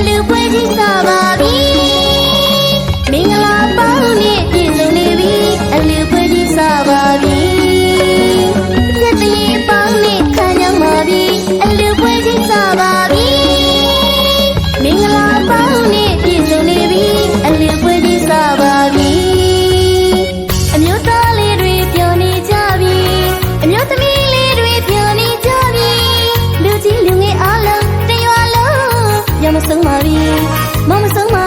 လူပွဲကြီးစားပါပြီမင်္ဂလာပေါင်းနဲ့ပြည့်စုံနေပြီအလူပွဲကြီးစားပါပြီသက်တည်းပေါင်းနဲ့ခံရမှာပြီအလူပွဲကြီးစားပါပြီမင်္ဂလာပေါင်းနဲ့ပြည့်စုံနေပြီအလူပွဲကြီးစားပါပြီအမျိုးသားလေးတွေပြောနေကြပြီအမျိုးသမီးလေးတွေပြောနေကြပြီလူကြီးလူငယ်အားလုံးတရွာလုံးရမဆုံးပါပြီမမဆုံးပါ